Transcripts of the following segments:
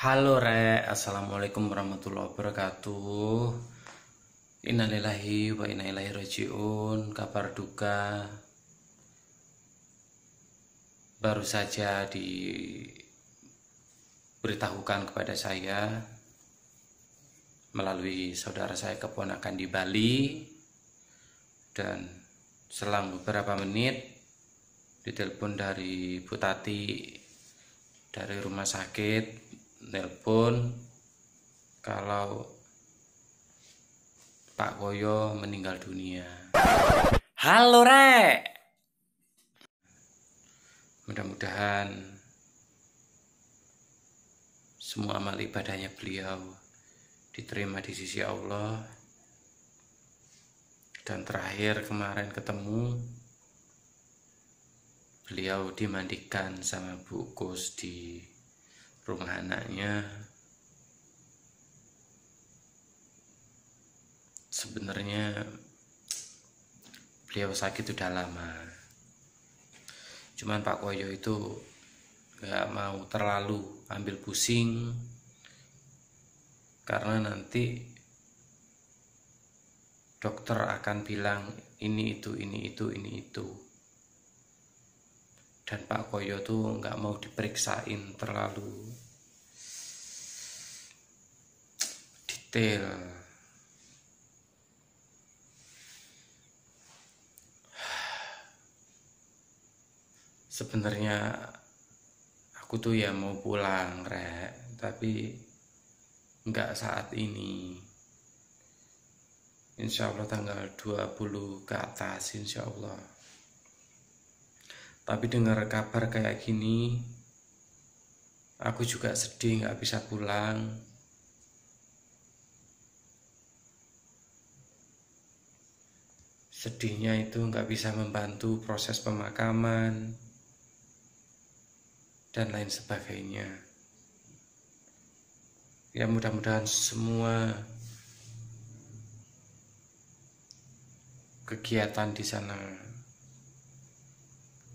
Halo Assalamualaikum warahmatullahi wabarakatuh. Innalillahi wa inna ilaihi rajiun. Kabar duka baru saja diberitahukan kepada saya melalui saudara saya keponakan di Bali, dan selang beberapa menit ditelepon dari Bu Tati dari rumah sakit, nelpon kalau Pak Koyo meninggal dunia. Halo mudah-mudahan semua amal ibadahnya beliau diterima di sisi Allah. Dan terakhir kemarin ketemu, beliau dimandikan sama Bu Kus di rumah anaknya. Sebenarnya beliau sakit udah lama, cuman Pak Koyo itu gak mau terlalu ambil pusing, karena nanti dokter akan bilang ini itu. Dan Pak Koyo tuh nggak mau diperiksain terlalu detail. Sebenarnya aku tuh ya mau pulang tapi nggak saat ini. Insya Allah tanggal 20 ke atas, insya Allah. Tapi dengar kabar kayak gini, aku juga sedih nggak bisa pulang. Sedihnya itu nggak bisa membantu proses pemakaman dan lain sebagainya. Ya mudah-mudahan semua kegiatan di sana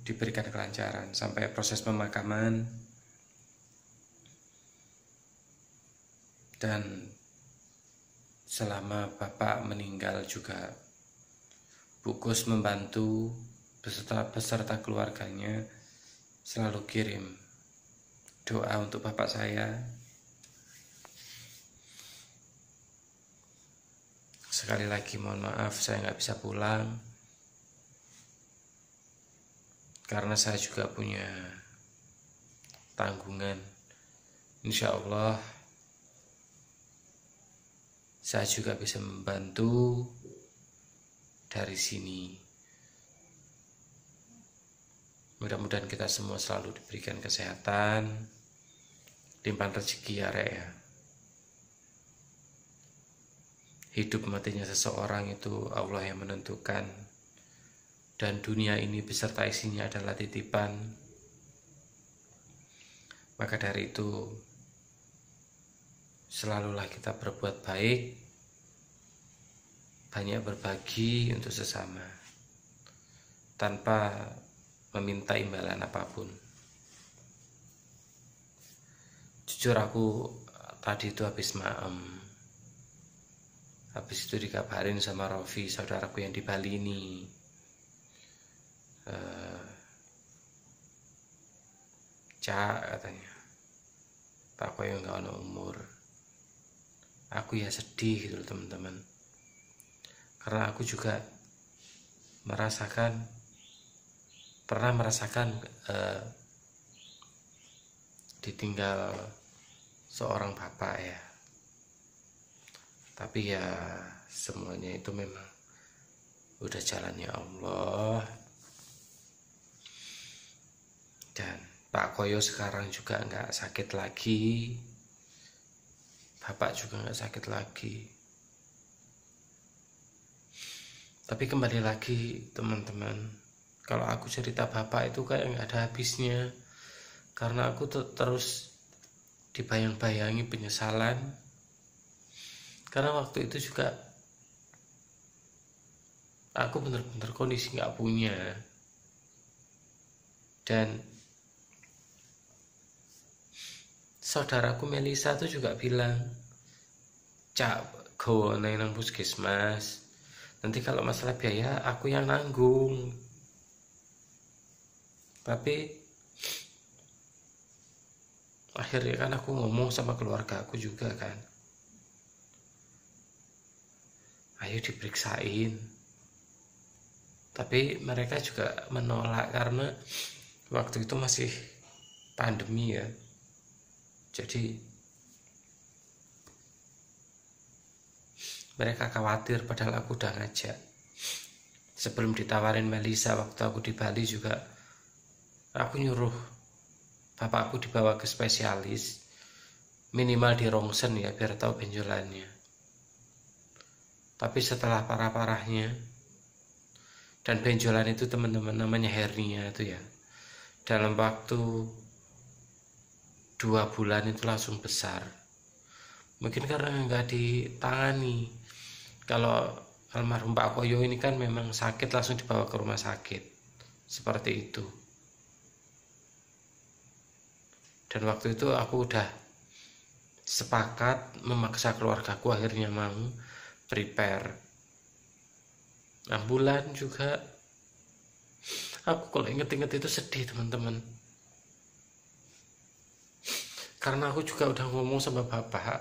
diberikan kelancaran sampai proses pemakaman, dan selama Bapak meninggal juga Bu Kus membantu beserta keluarganya selalu kirim doa untuk Bapak saya. Sekali lagi mohon maaf saya nggak bisa pulang, karena saya juga punya tanggungan. Insya Allah saya juga bisa membantu dari sini. Mudah-mudahan kita semua selalu diberikan kesehatan, limpahan rezeki ya ya. Hidup matinya seseorang itu Allah yang menentukan, dan dunia ini beserta isinya adalah titipan. Maka dari itu selalulah kita berbuat baik, banyak berbagi untuk sesama tanpa meminta imbalan apapun. Jujur aku tadi itu habis maem, habis itu dikabarin sama Rofi, saudaraku yang di Bali ini, Cak katanya, Pak Koyo nggak ada umur. Aku ya sedih gitu loh teman-teman, karena aku juga pernah merasakan ditinggal seorang bapak ya. Tapi ya semuanya itu memang udah jalannya Allah. Dan Pak Koyo sekarang juga nggak sakit lagi, Bapak juga nggak sakit lagi. Tapi kembali lagi teman-teman, kalau aku cerita Bapak itu kayak nggak ada habisnya, karena aku terus dibayang-bayangi penyesalan. Karena waktu itu juga aku bener-bener kondisi nggak punya, dan saudaraku Melisa tuh juga bilang, Cak, go nang puskesmas, nanti kalau masalah biaya aku yang nanggung. Tapi akhirnya kan aku ngomong sama keluarga aku juga kan, ayo diperiksain. Tapi mereka juga menolak karena waktu itu masih pandemi ya. Jadi mereka khawatir, padahal aku udah ngajak. Sebelum ditawarin Melisa waktu aku di Bali juga, aku nyuruh bapakku dibawa ke spesialis, minimal di rongsen ya, biar tahu benjolannya. Tapi setelah parah-parahnya, dan benjolan itu teman-teman namanya hernia itu ya, dalam waktu 2 bulan itu langsung besar. Mungkin karena nggak ditangani. Kalau almarhum Pak Koyo ini kan memang sakit langsung dibawa ke rumah sakit, seperti itu. Dan waktu itu aku udah sepakat, memaksa keluargaku akhirnya mau prepare ambulan juga. Aku kalau inget-inget itu sedih teman-teman, karena aku juga udah ngomong sama bapak,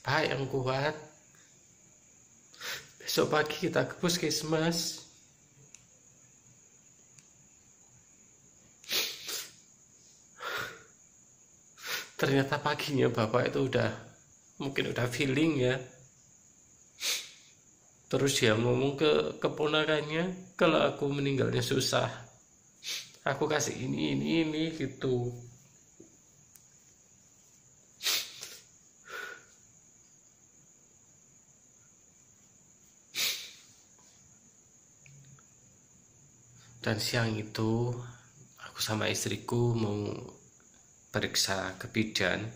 Pak yang kuat, besok pagi kita ke puskesmas. Ternyata paginya bapak itu mungkin udah feeling ya. Terus dia ngomong ke keponakannya, kalau aku meninggalnya susah, aku kasih ini gitu. Dan siang itu aku sama istriku mau periksa ke bidan.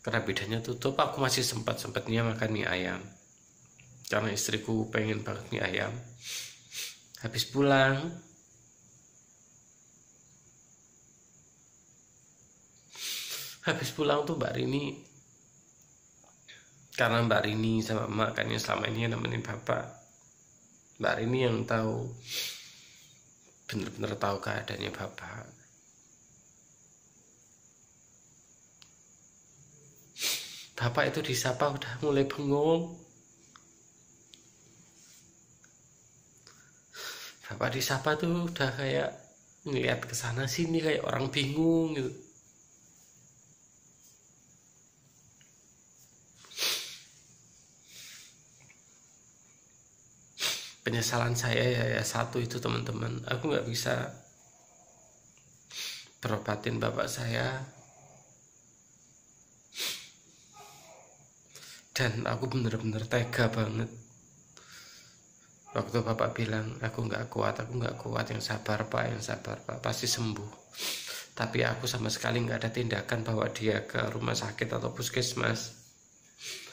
Karena bidannya tutup, aku masih sempat-sempatnya makan mie ayam, karena istriku pengen banget mie ayam. Habis pulang, tuh Mbak Rini, karena Mbak Rini sama emak kan yang selama ini nemenin bapak, Mbak Rini yang tahu, bener-bener tahu keadaannya bapak. Bapak itu disapa udah mulai bengong. Bapak disapa tuh udah kayak ngeliat ke sana sini kayak orang bingung gitu. Penyesalan saya ya satu itu teman-teman, aku nggak bisa berobatin bapak saya. Dan aku bener-bener tega banget waktu bapak bilang, aku nggak kuat, yang sabar pak, pasti sembuh. Tapi aku sama sekali nggak ada tindakan bawa dia ke rumah sakit atau puskesmas.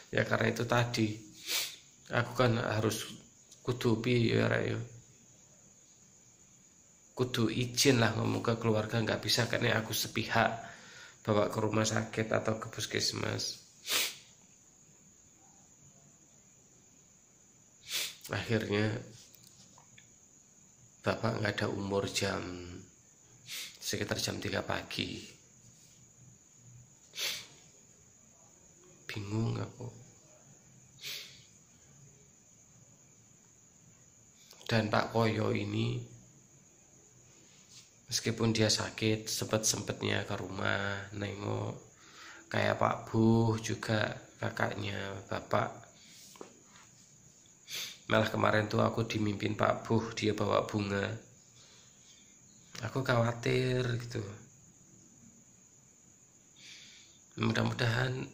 Ya karena itu tadi, aku kan harus kudu izin lah ngomong ke keluarga, nggak bisa karena aku sepihak bawa ke rumah sakit atau ke puskesmas. Akhirnya bapak nggak ada umur sekitar jam 3 pagi. Bingung aku. Dan Pak Koyo ini, meskipun dia sakit, sempet-sempetnya ke rumah nengok. Kayak Pak Buh juga, kakaknya bapak. Malah kemarin tuh aku dimimpin Pak Buh, dia bawa bunga. Aku khawatir gitu. Mudah-mudahan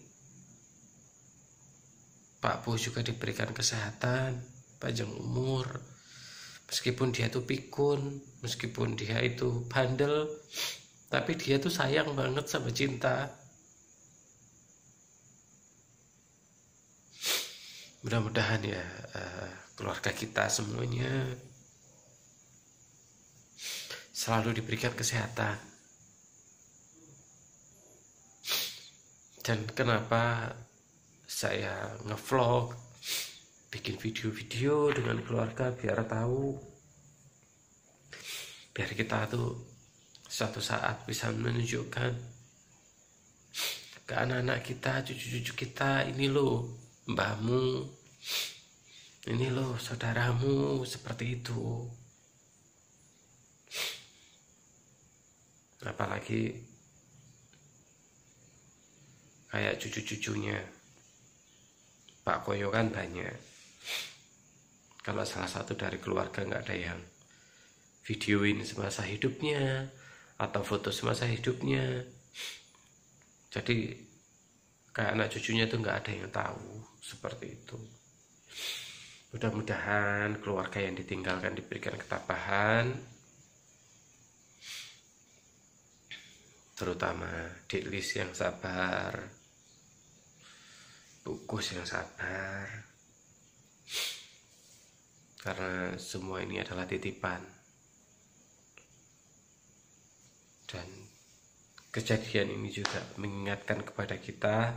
Pak Buh juga diberikan kesehatan, panjang umur. Meskipun dia tuh pikun, meskipun dia itu bandel, tapi dia tuh sayang banget sama cinta. Mudah-mudahan ya keluarga kita semuanya selalu diberikan kesehatan, Dan kenapa saya ngevlog, bikin video-video dengan keluarga, biar tahu, biar kita tuh suatu saat bisa menunjukkan ke anak-anak kita, cucu-cucu kita, ini loh mbahmu, ini loh saudaramu, seperti itu. Apalagi kayak cucu-cucunya Pak Koyo kan banyak. Kalau salah satu dari keluarga nggak ada yang videoin semasa hidupnya atau foto semasa hidupnya, jadi kayak anak cucunya itu nggak ada yang tahu, seperti itu. Mudah-mudahan keluarga yang ditinggalkan diberikan ketabahan, terutama Dik Lis yang sabar, Bukus yang sabar, karena semua ini adalah titipan. Dan kejadian ini juga mengingatkan kepada kita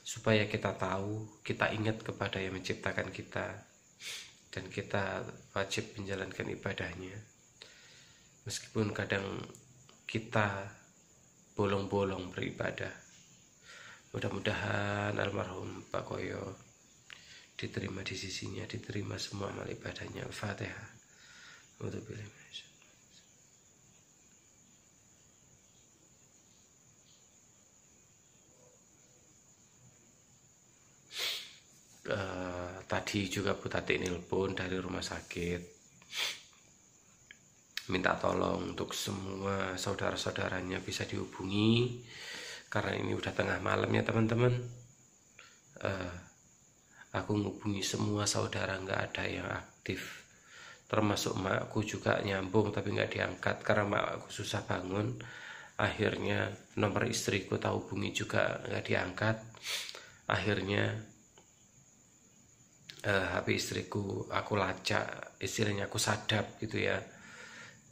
supaya kita tahu, kita ingat kepada yang menciptakan kita, dan kita wajib menjalankan ibadahnya. Meskipun kadang kita bolong-bolong beribadah. Mudah-mudahan almarhum Pak Koyo diterima di sisinya, diterima semua amal ibadahnya. Al-Fatihah. Tadi juga Bu Tati nelpon dari rumah sakit, minta tolong untuk semua saudara-saudaranya bisa dihubungi, karena ini udah tengah malam ya teman-teman. Aku ngubungi semua saudara, nggak ada yang aktif, termasuk makku juga nyambung tapi nggak diangkat karena makku susah bangun. Akhirnya nomor istriku tak hubungi juga nggak diangkat. Akhirnya HP istriku aku lacak, istilahnya aku sadap gitu ya.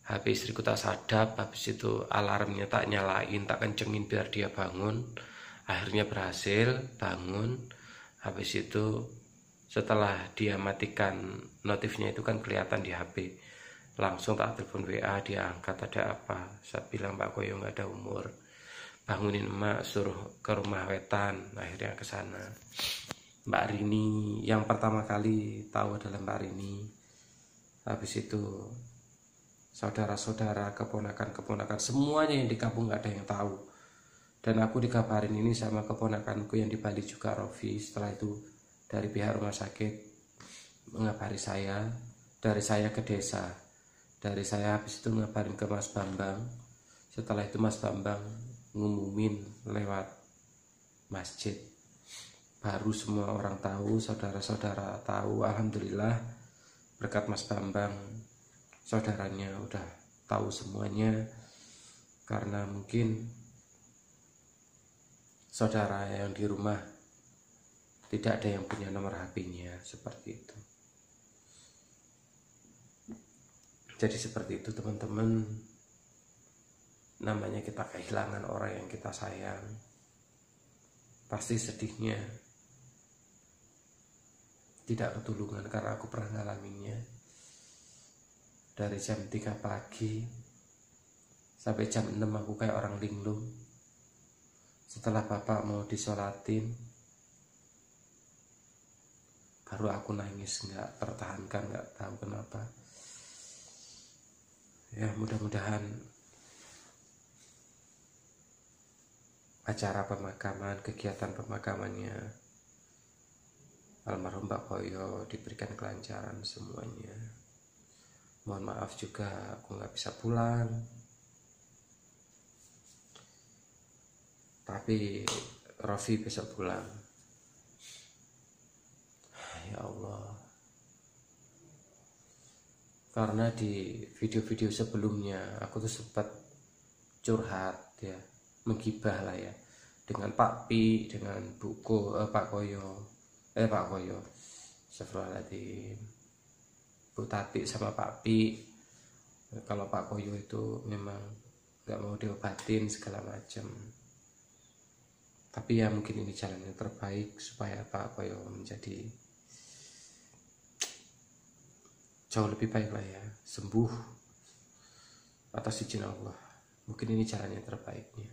HP istriku tak sadap, habis itu alarmnya tak nyalain, tak kencengin biar dia bangun. Akhirnya berhasil bangun. Habis itu setelah dia matikan notifnya itu kan kelihatan di HP, langsung tak telepon WA, dia angkat. Ada apa? Saya bilang Pak Koyo nggak ada umur, bangunin emak, suruh ke rumah wetan. Akhirnya ke sana. Mbak Rini yang pertama kali tahu adalah Mbak Rini. Habis itu saudara-saudara, keponakan-keponakan, semuanya yang di kampung nggak ada yang tahu. Dan aku dikabarin ini sama keponakanku yang di Bali juga, Rofi. Setelah itu dari pihak rumah sakit mengabari saya, dari saya ke desa, dari saya habis itu ngabarin ke Mas Bambang. Setelah itu Mas Bambang ngumumin lewat masjid, baru semua orang tahu, saudara-saudara tahu. Alhamdulillah berkat Mas Bambang, saudaranya udah tahu semuanya, karena mungkin saudara yang di rumah tidak ada yang punya nomor HP-nya, seperti itu. Jadi seperti itu teman-teman, namanya kita kehilangan orang yang kita sayang, pasti sedihnya tidak ketulungan, karena aku pernah ngalaminnya. Dari jam 3 pagi sampai jam 6 aku kayak orang linglung. Setelah bapak mau disolatin, baru aku nangis, nggak tertahankan, nggak tahu kenapa. Ya mudah-mudahan acara pemakaman, kegiatan pemakamannya almarhum Pak Koyo diberikan kelancaran semuanya. Mohon maaf juga aku nggak bisa pulang, tapi Rofi besok pulang. Ya Allah, karena di video-video sebelumnya aku tuh sempat curhat ya, menggibah lah ya, dengan Pak Pi, dengan Pak Koyo, Astagfirullahaladzim, Bu Tati sama Pak Pi. Kalau Pak Koyo itu memang gak mau diobatin segala macam. Tapi ya mungkin ini jalan yang terbaik supaya apa ya menjadi jauh lebih baik lah ya, sembuh atas izin Allah. Mungkin ini jalan yang terbaiknya.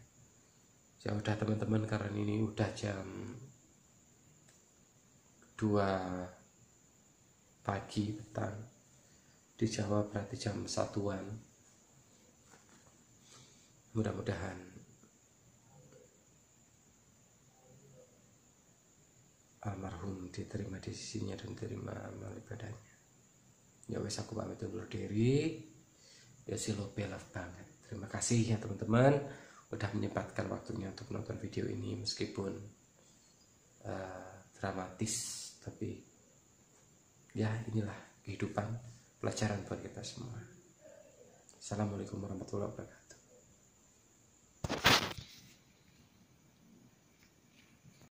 Ya udah teman-teman, karena ini udah jam 2 pagi petang, di Jawa berarti jam 1-an. Mudah-mudahan almarhum diterima di sisinya dan diterima amal ibadahnya. Ya wes, aku pamit undur diri. Ya silope love banget. Terima kasih ya teman-teman udah menyempatkan waktunya untuk menonton video ini, meskipun dramatis, tapi ya inilah kehidupan, pelajaran buat kita semua. Assalamualaikum warahmatullahi wabarakatuh.